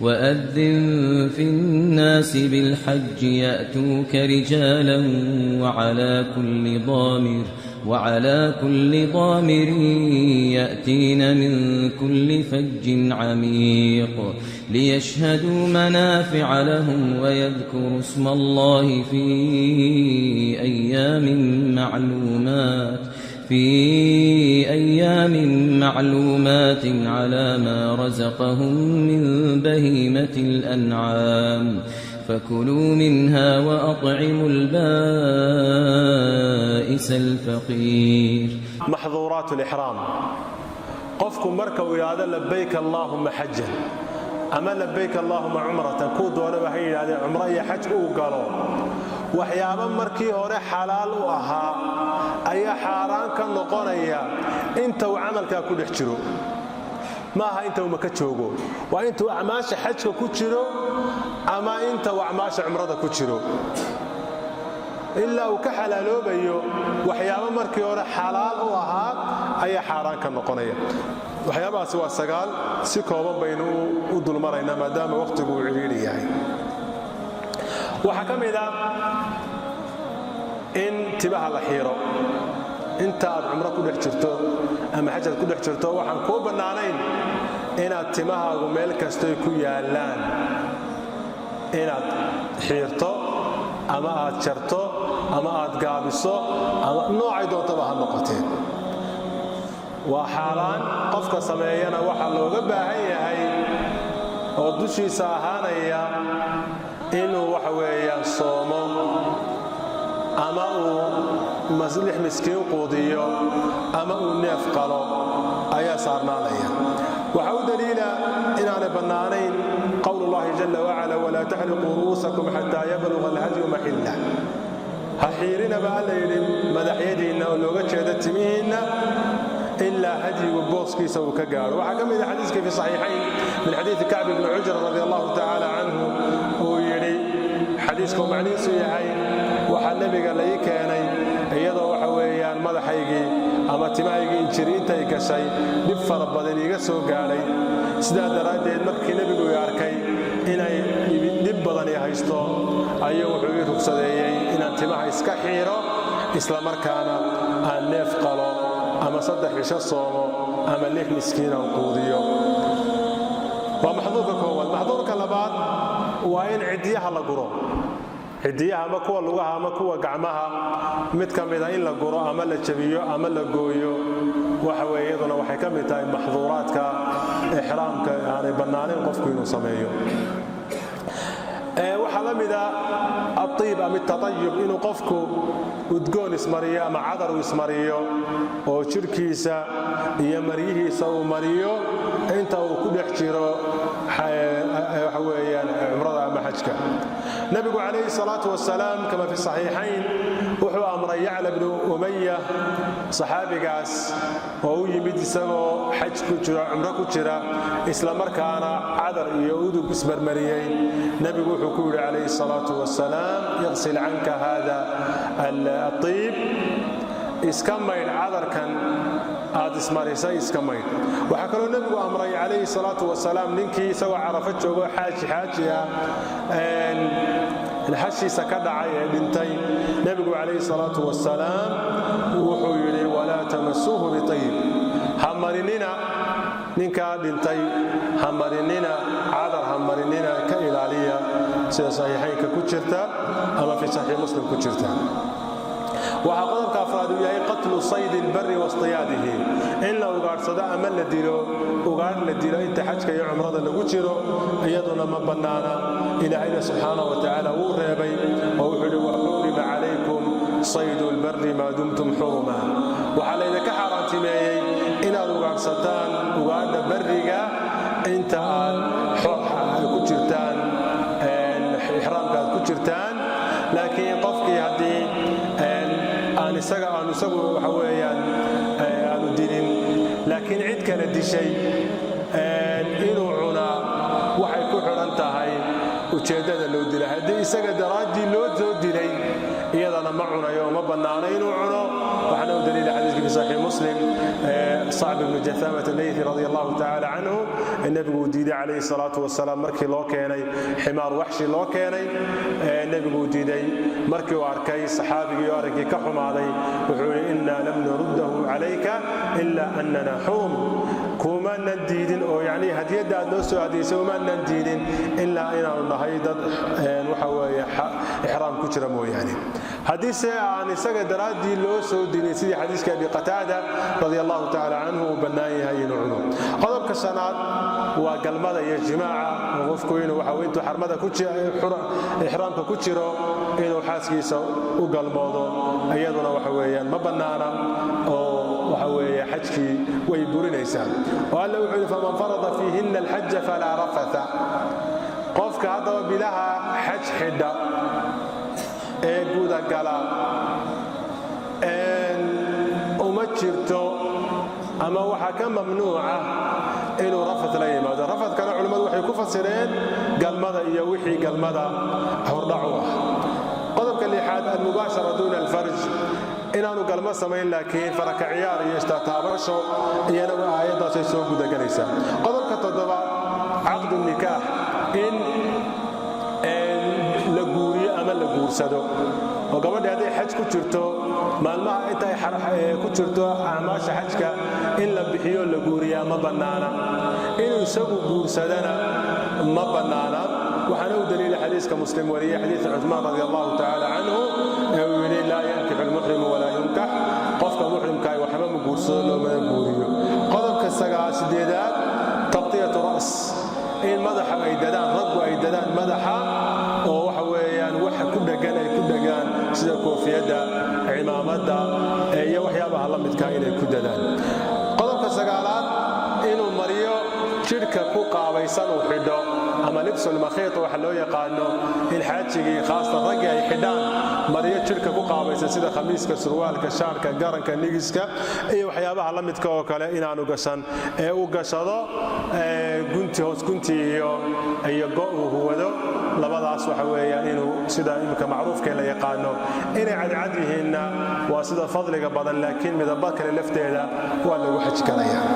وأذن في الناس بالحج يأتوك رجالا وعلى كل ضامر يأتين من كل فج عميق ليشهدوا منافع لهم ويذكروا اسم الله في أيام معلومات على ما رزقهم من بهيمة الأنعام فكلوا منها وأطعموا البائس الفقير. محظورات الإحرام قفكم مركوا هذا لبيك اللهم حجا أما لبيك اللهم عمرة كود ولا بحي هذا عمرة يا حج وقالوا وحيابا مركي هوري حلال وأها أي حاران كان نقونيا أنت وعملك كل يحجروا maaha inta uma ka joogo waa inta acmaasha xajka ku jiro ama inta acmaasha umrada ku jiro illa uu ka xalaaloobayo waxyaabo markii hore xalaal u ahaa ayaa xaraan ka noqonaya waxyaabahaas waa sagaal si kooban baynu u dulmaraynaa maadaama waqtigu uu ciriiri yahay waxa kamid ah in tibaha la xiiro inta aad umra ku dhex jirto ama xajad ku dhex jirto waxaan ku banaanayn inaad timahaagu meel kasto ku yaalaan inaad xiirto ama aad jarto ama aad gaabiso ama noocay doontaba ha noqotee waa xaaraan qofka sameeyana waxa looga baahan yahay oo dushiisa ahaanaya inuu wax weeyaan soomo ama uu maslix miskiin quudiyo ama uu neef qalo ayaa saarnaanaya waxa uu daliila inaanay bannaanayn qowlullaahi jalla wacala walaa taxliquu ru'uusakum xataa yablugha alhadyu maxillah ha xiirinaba alla yidhi madaxyadiinna oo looga jeeda timihiinna ilaa hadyigu booskiisa uu ka gaadho waxaa ka mid ah xadiiskii fi saxiixayn min xadiidi kacb ibni cujra radi allahu tacaala canhu uu yidhi xadiisku macnihiisu yahay waxaa nebiga la ii keenay iyadoo waxa weeyaan madaxaygii ama timahaygii injiriinta ay gashay dhib fara badan iiga soo gaadhay sidaa daraaddeed markii nebigu ii arkay inay dhib badan i haysto ayuu wuxuu ii rugsadeeyey inaan timaha iska xiiro isla markaana aan neef qalo ama 3 cisho soomo ama 6 miskiin aan quudiyo waa maxduurka koowaad maxduurka labaad waa in cidiyaha la guro cidiyaha ama kuwa lugaha ama kuwa gacmaha mid kamid ah in la guro ama la jabiyo ama la gooyo waxa weeyaduna waxay kamid tahay maxduuraadka ihraamka aanay banaanin qofku inuu sameeyo waxa la mid ah الطيب ama التطيب inuu qofku udgoon ismariyo ama cadar ismariyo oo jirkiisa iyo mariyihiisa uu mariyo inta uu ku dhex jiro waxa weeyaan umrada ama xajka nabigu calayhi salaatu wasalaam kama fi sahihayn wuxuu amray Ya'la ibn Umayyah saxaabigaas oo uu yimid isagoo xaj ku jira umra ku jira isla markaana cadar iyo udug ismarmariyay nabigu wuxuu ku yiri calayhi salaatu wasalaam yaghsil anka hada al-طيب iskamayn cadarkan aad ismarisay iskamayn waxa kale oo nabigu amray calayhi salaatu wasalaam ninkii isagoo Carafa joogo xaaji الحشيسة كدعي بنتي نبي عليه الصلاة والسلام وحيري ولا تمسوه بطيب همرننا نكا بنتي همرننا عذر همرننا كإلالية صحيحين ككتشرتا أما في صحيح مسلم كتشرتا وحقدر كافرادو يهي قتل صيد البر واصطياده إلا وقار صداء من لديرو وقار لديرو انت حجك يا عمرضا لقجرو ايضنا ما بنانا إلهي سبحانه وتعالى ورهبي ووحد وحرم عليكم صيد البر ما دمتم حرما وحالي إذا كحرانتي مايي إنا وقار صدان وقار برقا انت كجرتان إحرام قاد كجرتان لكن قفكي هدي aan isagu waxa weeyaan aanu dilin laakiin cid kale dishay inuu cuna waxay ku xiran tahay ujeeddada loo dilay haddii isaga daraaddii loo soo dilay iyadana ma cunayo ma bannaana inuu cuno waxaana u daliila xadiiskii fi saxiix muslim sacb ibnu jathaamat allaythi radia allahu tacaala canhu nebigu uu diiday calayhi salaatu wasalaam markii loo keenay ximaar waxshi loo keenay nebigu uu diiday markii uu arkay saxaabigii oo arrinkii ka xumaaday wuxuu yidhi innaa lam naruddahu calayka ilaa annana xurum kumaanan diidin oo yacni hadiyadda aad noo soo hadiysay umaanan diidin ilaa inaanu nahay dad waxa weeye ixraam ku jira mooyaane haddiise aan isaga daraaddii loo soo dilin sidii xadiiska abi qataada radia allahu tacaala canhu uu bannaan yahay inuu cuno qodobka shanaad waa galmada iyo jimaaca oo qofku inuu waxa weye intuu xarmada ixraamka ku jiro inuu xaaskiisa u galmoodo iyaduna waxa weeyaan ma bannaana oo waxa weeye xajkii way burinaysaa oo alla wuxuu yidhi faman farada fiihinna alxaja falaa rafatha qofka haddaba bilaha xaj xidha ee gudagala uma jirto ama waxaa ka mamnuuca inuu rafad la yimaado rafadkana culimmadu waxay ku fasireen galmada iyo wixii galmada hordhac u ah qodobka lixaad almubaashara duuna alfarj inaanu galmo samayn laakiin faraka ciyaar iyo istataabasho iyana aayaddaasay soo gudagelaysaa qodobka toddobaad caqdu nikaax in la guuriyo ama la guursado oo gabadhi hadday xaj ku jirto maalmaha intay ku jirto acmaasha xajka in la bixiyo la guuriyaa ma bannaana inuu isagu guursadana ma bannaana waxaana u daliila xadiiska muslim wariyey xadiis cuthmaan radia allahu tacaala canhu ee uu yidhi laa yankixu lmuxrimu walaa yunkax qofka muxrimkaay waxba ma guursado loomana guuriyo qodobka sideedaad taqtiyatu ra's in madaxa ay dadaan raggu ay dadaan madaxa oo waxa weeyaan waxa ku dhegan ay ku dhegaan sida koofiyadda cimaamada iyo waxyaabaha la midka inay ku dadaan qodobka sagaalaad inuu mariyo jidhka ku qaabaysan uu xidho ama libsul makhiit waxa loo yaqaano in xaajigii khaasatan raggi ay xidhaan mariyo jidhka ku qaabaysan sida khamiiska surwaalka shaarka garanka nigiska iyo waxyaabaha la midka oo kale inaanu gashan ee uu gashado gunti hoos gunti iyo go' uu huwado labadaas waxa weeyaan inuu sida imika macruufkee la yaqaano inay cadcad yihiinna waa sida fadliga badan laakiin midaba kale lafteeda waa lagu xaji karayaa